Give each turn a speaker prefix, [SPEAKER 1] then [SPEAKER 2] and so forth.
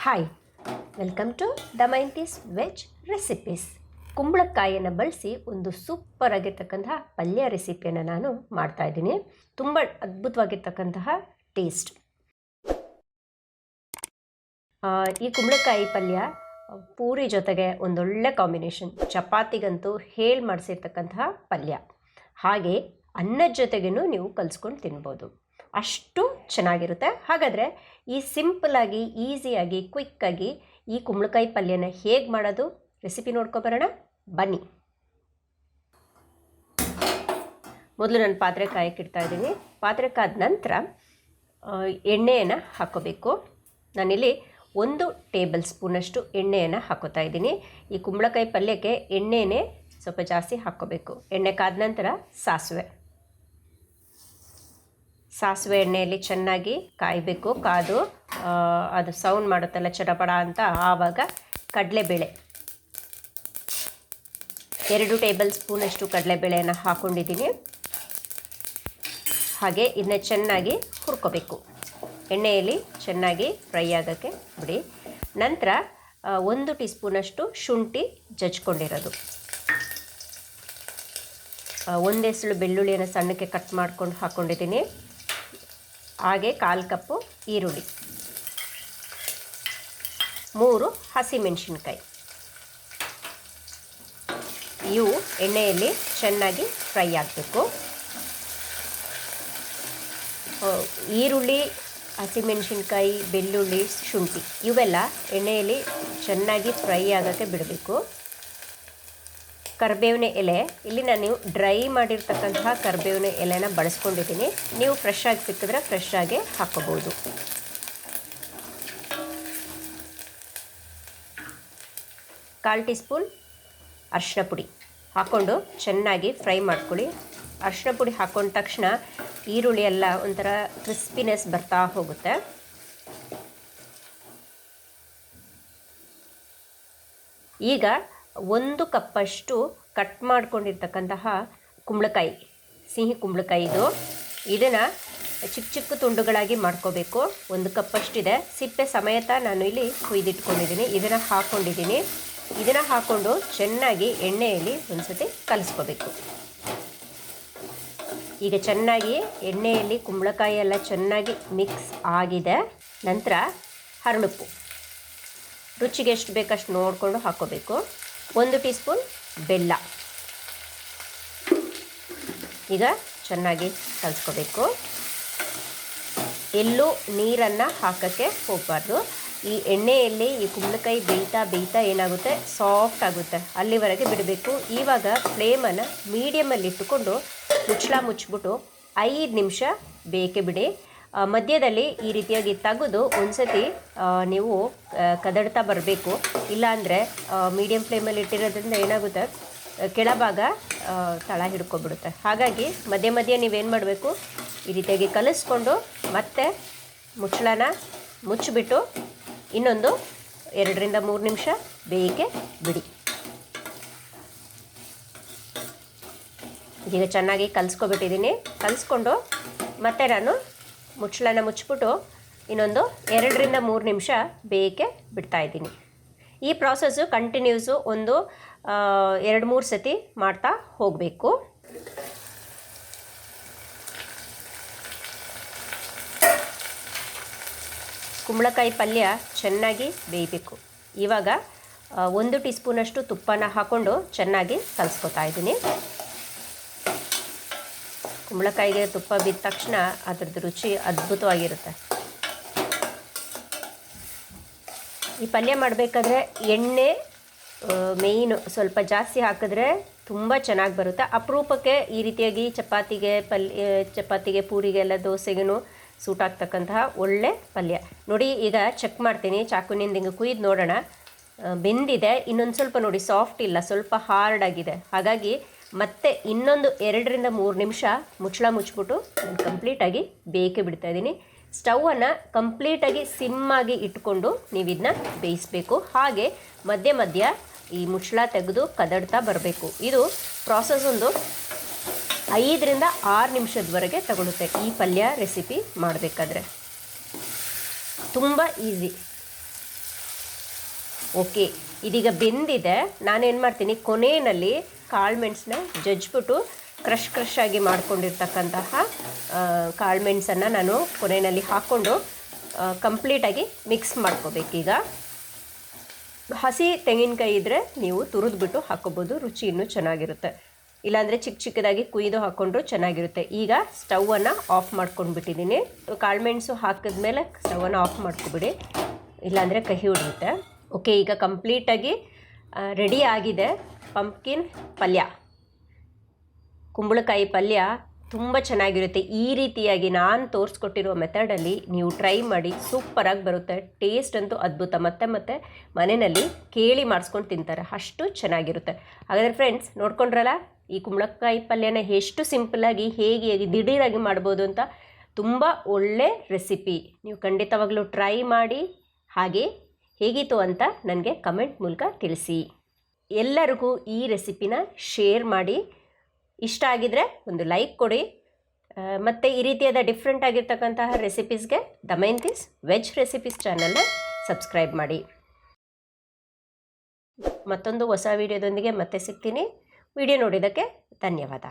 [SPEAKER 1] Hi, welcome to the ಮೈಂಟೀಸ್ veg recipes. ಕುಂಬಳಕಾಯಿಯನ್ನು ಬಳಸಿ ಒಂದು ಸೂಪರ್ ಆಗಿರ್ತಕ್ಕಂತಹ ಪಲ್ಯ ರೆಸಿಪಿಯನ್ನು ನಾನು ಮಾಡ್ತಾಯಿದ್ದೀನಿ. ತುಂಬ ಅದ್ಭುತವಾಗಿರ್ತಕ್ಕಂತಹ ಟೇಸ್ಟ್. ಈ ಕುಂಬಳಕಾಯಿ ಪಲ್ಯ ಪೂರಿ ಜೊತೆಗೆ ಒಂದೊಳ್ಳೆ ಕಾಂಬಿನೇಷನ್. ಚಪಾತಿಗಂತೂ ಹೇಳಿ ಮಾಡಿಸಿರ್ತಕ್ಕಂತಹ ಪಲ್ಯ. ಹಾಗೆ ಅನ್ನದ ಜೊತೆಗೇನು ನೀವು ಕಲಿಸ್ಕೊಂಡು ತಿನ್ಬೋದು, ಅಷ್ಟು ಚೆನ್ನಾಗಿರುತ್ತೆ. ಹಾಗಾದರೆ ಈ ಸಿಂಪಲ್ಲಾಗಿ, ಈಸಿಯಾಗಿ, ಕ್ವಿಕ್ಕಾಗಿ ಈ ಕುಂಬಳಕಾಯಿ ಪಲ್ಯನ ಹೇಗೆ ಮಾಡೋದು ರೆಸಿಪಿ ನೋಡ್ಕೊಬರೋಣ ಬನ್ನಿ. ಮೊದಲು ನಾನು ಪಾತ್ರೆ ಕಾಯಕ್ಕಿಡ್ತಾ ಇದ್ದೀನಿ. ಪಾತ್ರೆ ಕಾದ ನಂತರ ಎಣ್ಣೆಯನ್ನು ಹಾಕ್ಕೋಬೇಕು. ನಾನಿಲ್ಲಿ 1 ಟೇಬಲ್ ಸ್ಪೂನಷ್ಟು ಎಣ್ಣೆಯನ್ನು ಹಾಕೋತಾ ಇದ್ದೀನಿ. ಈ ಕುಂಬಳಕಾಯಿ ಪಲ್ಯಕ್ಕೆ ಎಣ್ಣೆನೇ ಸ್ವಲ್ಪ ಜಾಸ್ತಿ ಹಾಕ್ಕೋಬೇಕು. ಎಣ್ಣೆ ಕಾದ ನಂತರ ಸಾಸಿವೆ ಎಣ್ಣೆಯಲ್ಲಿ ಚೆನ್ನಾಗಿ ಕಾಯಬೇಕು. ಕಾದು ಅದು ಸೌಂಡ್ ಮಾಡುತ್ತಲ್ಲ ಚಟಪಡ ಅಂತ, ಆವಾಗ ಕಡಲೆಬೇಳೆ 2 ಟೇಬಲ್ ಸ್ಪೂನಷ್ಟು ಕಡಲೆಬೇಳೆಯನ್ನು ಹಾಕ್ಕೊಂಡಿದ್ದೀನಿ. ಹಾಗೆ ಇದನ್ನ ಚೆನ್ನಾಗಿ ಹುರ್ಕೋಬೇಕು. ಎಣ್ಣೆಯಲ್ಲಿ ಚೆನ್ನಾಗಿ ಫ್ರೈ ಆಗೋಕ್ಕೆ ಬಿಡಿ. ನಂತರ 1 ಟೀ ಸ್ಪೂನಷ್ಟು ಶುಂಠಿ ಜಜ್ಕೊಂಡಿರೋದು, 1 ಎಸಳು ಬೆಳ್ಳುಳ್ಳಿಯನ್ನು ಸಣ್ಣಕ್ಕೆ ಕಟ್ ಮಾಡ್ಕೊಂಡು ಹಾಕ್ಕೊಂಡಿದ್ದೀನಿ. ಹಾಗೆ 1/4 ಕಪ್ಪು ಈರುಳ್ಳಿ, 3 ಹಸಿಮೆಣಸಿನ್ಕಾಯಿ. ಇವು ಎಣ್ಣೆಯಲ್ಲಿ ಚೆನ್ನಾಗಿ ಫ್ರೈ ಆಗಬೇಕು. ಈರುಳ್ಳಿ, ಹಸಿಮೆಣಸಿನ್ಕಾಯಿ, ಬೆಳ್ಳುಳ್ಳಿ, ಶುಂಠಿ ಇವೆಲ್ಲ ಎಣ್ಣೆಯಲ್ಲಿ ಚೆನ್ನಾಗಿ ಫ್ರೈ ಆಗೋಕ್ಕೆ ಬಿಡಬೇಕು. ಕರಿಬೇವಿನ ಎಲೆ, ಇಲ್ಲಿ ನಾನು ಡ್ರೈ ಮಾಡಿರ್ತಕ್ಕಂತಹ ಕರಿಬೇವಿನ ಎಲೆನ ಬಳಸ್ಕೊಂಡಿದ್ದೀನಿ. ನೀವು ಫ್ರೆಶ್ ಆಗಿ ಸಿಕ್ಕಿದ್ರೆ ಫ್ರೆಶ್ ಆಗಿ ಹಾಕ್ಕೋಬೋದು. ಕಾಲು ಟೀ ಸ್ಪೂನ್ ಅರಿಶಿನ ಪುಡಿ ಹಾಕ್ಕೊಂಡು ಚೆನ್ನಾಗಿ ಫ್ರೈ ಮಾಡ್ಕೊಳ್ಳಿ. ಅರಿಶಿನ ಪುಡಿ ಹಾಕ್ಕೊಂಡ ತಕ್ಷಣ ಈರುಳ್ಳಿ ಎಲ್ಲ ಒಂಥರ ಕ್ರಿಸ್ಪಿನೆಸ್ ಬರ್ತಾ ಹೋಗುತ್ತೆ. ಈಗ 1 ಕಪ್ಪಷ್ಟು ಕಟ್ ಮಾಡ್ಕೊಂಡಿರ್ತಕ್ಕಂತಹ ಕುಂಬಳಕಾಯಿ, ಸಿಹಿ ಕುಂಬಳಕಾಯಿ ಇದನ್ನು ಚಿಕ್ಕ ಚಿಕ್ಕ ತುಂಡುಗಳಾಗಿ ಮಾಡ್ಕೋಬೇಕು. 1 ಕಪ್ಪಷ್ಟಿದೆ. ಸಿಪ್ಪೆ ಸಮೇತ ನಾನು ಇಲ್ಲಿ ಕುಯ್ದಿಟ್ಕೊಂಡಿದ್ದೀನಿ. ಇದನ್ನು ಹಾಕ್ಕೊಂಡಿದ್ದೀನಿ. ಇದನ್ನು ಹಾಕ್ಕೊಂಡು ಚೆನ್ನಾಗಿ ಎಣ್ಣೆಯಲ್ಲಿ ಒಂದ್ಸತಿ ಕಲಿಸ್ಕೋಬೇಕು. ಈಗ ಚೆನ್ನಾಗಿ ಎಣ್ಣೆಯಲ್ಲಿ ಕುಂಬಳಕಾಯಿ ಎಲ್ಲ ಚೆನ್ನಾಗಿ ಮಿಕ್ಸ್ ಆಗಿದೆ. ನಂತರ ಹರಳುಪ್ಪು ರುಚಿಗೆ ಎಷ್ಟು ಬೇಕಷ್ಟು ನೋಡಿಕೊಂಡು ಹಾಕ್ಕೋಬೇಕು. 1 ಟೀ ಸ್ಪೂನ್ ಬೆಲ್ಲ. ಈಗ ಚೆನ್ನಾಗಿ ಕಲಿಸ್ಕೋಬೇಕು. ಎಲ್ಲೂ ನೀರನ್ನು ಹಾಕೋಕ್ಕೆ ಹೋಗಬಾರ್ದು. ಈ ಎಣ್ಣೆಯಲ್ಲಿ ಈ ಕುಂಬಳಕಾಯಿ ಬೇಯ್ತಾ ಏನಾಗುತ್ತೆ, ಸಾಫ್ಟ್ ಆಗುತ್ತೆ. ಅಲ್ಲಿವರೆಗೆ ಬಿಡಬೇಕು. ಇವಾಗ ಫ್ಲೇಮನ್ನು ಮೀಡಿಯಮಲ್ಲಿ ಇಟ್ಟುಕೊಂಡು ಮುಚ್ಚಿಬಿಟ್ಟು 5 ನಿಮಿಷ ಬೇಕೆ ಬಿಡಿ. ಮಧ್ಯದಲ್ಲಿ ಈ ರೀತಿಯಾಗಿ ತೆಗೆದು ಒಂದ್ಸತಿ ನೀವು ಕದಡ್ತಾ ಬರಬೇಕು. ಇಲ್ಲಾಂದರೆ ಮೀಡಿಯಮ್ ಫ್ಲೇಮಲ್ಲಿ ಇಟ್ಟಿರೋದ್ರಿಂದ ಏನಾಗುತ್ತೆ, ಕೆಳಭಾಗ ತಳ ಹಿಡ್ಕೊಬಿಡುತ್ತೆ. ಹಾಗಾಗಿ ಮಧ್ಯೆ ನೀವೇನು ಮಾಡಬೇಕು, ಈ ರೀತಿಯಾಗಿ ಕಲಿಸ್ಕೊಂಡು ಮತ್ತೆ ಮುಚ್ಚಳನ ಮುಚ್ಚಿಬಿಟ್ಟು ಇನ್ನೊಂದು 2 ರಿಂದ 3 ನಿಮಿಷ ಬೇಯಕ್ಕೆ ಬಿಡಿ. ಈಗ ಚೆನ್ನಾಗಿ ಕಲಿಸ್ಕೊಬಿಟ್ಟಿದ್ದೀನಿ. ಕಲಿಸ್ಕೊಂಡು ಮತ್ತೆ ನಾನು ಮುಚ್ಚಳನ ಮುಚ್ಚಿಬಿಟ್ಟು ಇನ್ನೊಂದು 2 ರಿಂದ 3 ನಿಮಿಷ ಬೇಯಕ್ಕೆ ಬಿಡ್ತಾಯಿದ್ದೀನಿ. ಈ ಪ್ರಾಸೆಸ್ಸು ಕಂಟಿನ್ಯೂಸು ಒಂದು 2-3 ಸತಿ ಮಾಡ್ತಾ ಹೋಗಬೇಕು. ಕುಂಬಳಕಾಯಿ ಪಲ್ಯ ಚೆನ್ನಾಗಿ ಬೇಯಬೇಕು. ಇವಾಗ 1 ಟೀ ಸ್ಪೂನಷ್ಟು ತುಪ್ಪನ ಹಾಕ್ಕೊಂಡು ಚೆನ್ನಾಗಿ ಕಲಿಸ್ಕೊತಾ ಇದ್ದೀನಿ. ಕುಂಬಳಕಾಯಿಗೆ ತುಪ್ಪ ಬಿದ್ದ ತಕ್ಷಣ ಅದರದ್ದು ರುಚಿ ಅದ್ಭುತವಾಗಿರುತ್ತೆ. ಈ ಪಲ್ಯ ಮಾಡಬೇಕಾದ್ರೆ ಎಣ್ಣೆ ಮೇಯ್ನು ಸ್ವಲ್ಪ ಜಾಸ್ತಿ ಹಾಕಿದ್ರೆ ತುಂಬ ಚೆನ್ನಾಗಿ ಬರುತ್ತೆ. ಅಪರೂಪಕ್ಕೆ ಈ ರೀತಿಯಾಗಿ ಚಪಾತಿಗೆ, ಪೂರಿಗೆಲ್ಲ, ದೋಸೆಗೂ ಸೂಟ್ ಆಗ್ತಕ್ಕಂತಹ ಒಳ್ಳೆ ಪಲ್ಯ. ನೋಡಿ, ಈಗ ಚೆಕ್ ಮಾಡ್ತೀನಿ ಚಾಕುನಿಂದ ಹಿಂಗೆ ಕುಯ್ದು ನೋಡೋಣ. ಬೆಂದಿದೆ. ಇನ್ನೊಂದು ಸ್ವಲ್ಪ ನೋಡಿ, ಸಾಫ್ಟ್ ಇಲ್ಲ, ಸ್ವಲ್ಪ ಹಾರ್ಡ್ ಆಗಿದೆ. ಹಾಗಾಗಿ ಮತ್ತೆ ಇನ್ನೊಂದು 2 ರಿಂದ 3 ನಿಮಿಷ ಮುಚ್ಚಳ ಮುಚ್ಚಿಬಿಟ್ಟು ಕಂಪ್ಲೀಟಾಗಿ ಬೇಯಕ್ಕೆ ಬಿಡ್ತಾಯಿದ್ದೀನಿ. ಸ್ಟವನ್ನು ಕಂಪ್ಲೀಟಾಗಿ ಸಿಮ್ಮಾಗಿ ಇಟ್ಕೊಂಡು ನೀವು ಇದನ್ನ ಬೇಯಿಸಬೇಕು. ಹಾಗೆ ಮಧ್ಯ ಈ ಮುಚ್ಚಳ ತೆಗೆದು ಕದಡ್ತಾ ಬರಬೇಕು. ಇದು ಪ್ರಾಸೆಸ್ ಒಂದು 5 ರಿಂದ 6 ನಿಮಿಷದವರೆಗೆ ತಗೊಳುತ್ತೆ ಈ ಪಲ್ಯ ರೆಸಿಪಿ ಮಾಡಬೇಕಾದ್ರೆ. ತುಂಬ ಈಸಿ. ಓಕೆ, ಇದೀಗ ಬೆಂದಿದೆ. ನಾನೇನು ಮಾಡ್ತೀನಿ, ಕೊನೆಯಲ್ಲಿ ಕಾಳು ಮೆಣಸನ್ನ ಜಜ್ಜಿಬಿಟ್ಟು ಕ್ರಷ್ ಆಗಿ ಮಾಡ್ಕೊಂಡಿರ್ತಕ್ಕಂತಹ ಕಾಳು ಮೆಣಸನ್ನು ನಾನು ಕೊನೆಯಲ್ಲಿ ಹಾಕ್ಕೊಂಡು ಕಂಪ್ಲೀಟಾಗಿ ಮಿಕ್ಸ್ ಮಾಡ್ಕೋಬೇಕೀಗ. ಹಸಿ ತೆಂಗಿನಕಾಯಿ ಇದ್ದರೆ ನೀವು ತುರಿದ್ಬಿಟ್ಟು ಹಾಕ್ಕೋಬೋದು, ರುಚಿ ಇನ್ನೂ ಚೆನ್ನಾಗಿರುತ್ತೆ. ಇಲ್ಲಾಂದರೆ ಚಿಕ್ಕದಾಗಿ ಕುಯ್ದು ಹಾಕ್ಕೊಂಡ್ರು ಚೆನ್ನಾಗಿರುತ್ತೆ. ಈಗ ಸ್ಟವನ್ನು ಆಫ್ ಮಾಡ್ಕೊಂಡ್ಬಿಟ್ಟಿದ್ದೀನಿ. ಕಾಳುಮೆಣಸು ಹಾಕಿದ್ಮೇಲೆ ಸ್ಟವನ್ನು ಆಫ್ ಮಾಡ್ಕೊಬಿಡಿ, ಇಲ್ಲಾಂದರೆ ಕಹಿ ಉಳಿಯುತ್ತೆ. ಓಕೆ, ಈಗ ಕಂಪ್ಲೀಟಾಗಿ ರೆಡಿ ಆಗಿದೆ ಪಂಪ್ಕಿನ್ ಪಲ್ಯ, ಕುಂಬಳಕಾಯಿ ಪಲ್ಯ. ತುಂಬ ಚೆನ್ನಾಗಿರುತ್ತೆ. ಈ ರೀತಿಯಾಗಿ ನಾನು ತೋರಿಸ್ಕೊಟ್ಟಿರೋ ಮೆಥಡಲ್ಲಿ ನೀವು ಟ್ರೈ ಮಾಡಿ, ಸೂಪರಾಗಿ ಬರುತ್ತೆ. ಟೇಸ್ಟ್ ಅಂತೂ ಅದ್ಭುತ. ಮತ್ತೆ ಮನೆಯಲ್ಲಿ ಕೇಳಿ ಮಾಡಿಸ್ಕೊಂಡು ತಿಂತಾರೆ, ಅಷ್ಟು ಚೆನ್ನಾಗಿರುತ್ತೆ. ಹಾಗಾದರೆ ಫ್ರೆಂಡ್ಸ್, ನೋಡ್ಕೊಂಡ್ರಲ್ಲ ಈ ಕುಂಬಳಕಾಯಿ ಪಲ್ಯನ ಎಷ್ಟು ಸಿಂಪಲ್ಲಾಗಿ ಹೇಗೆ ದಿಢೀರಾಗಿ ಮಾಡ್ಬೋದು ಅಂತ. ತುಂಬ ಒಳ್ಳೆ ರೆಸಿಪಿ, ನೀವು ಖಂಡಿತವಾಗ್ಲೂ ಟ್ರೈ ಮಾಡಿ. ಹಾಗೆ ಹೇಗಿತ್ತು ಅಂತ ನನಗೆ ಕಮೆಂಟ್ ಮೂಲಕ ತಿಳಿಸಿ. ಎಲ್ಲರಿಗೂ ಈ ರೆಸಿಪಿನ ಶೇರ್ ಮಾಡಿ. ಇಷ್ಟ ಆಗಿದರೆ ಒಂದು ಲೈಕ್ ಕೊಡಿ. ಮತ್ತು ಈ ರೀತಿಯಾದ ಡಿಫ್ರೆಂಟ್ ಆಗಿರ್ತಕ್ಕಂತಹ ರೆಸಿಪೀಸ್ಗೆ ದಮಯಂತೀಸ್ ವೆಜ್ ರೆಸಿಪೀಸ್ ಚಾನಲ್ನ ಸಬ್ಸ್ಕ್ರೈಬ್ ಮಾಡಿ. ಮತ್ತೊಂದು ಹೊಸ ವಿಡಿಯೋದೊಂದಿಗೆ ಮತ್ತೆ ಸಿಗ್ತೀನಿ. ವಿಡಿಯೋ ನೋಡಿದ್ದಕ್ಕೆ ಧನ್ಯವಾದ.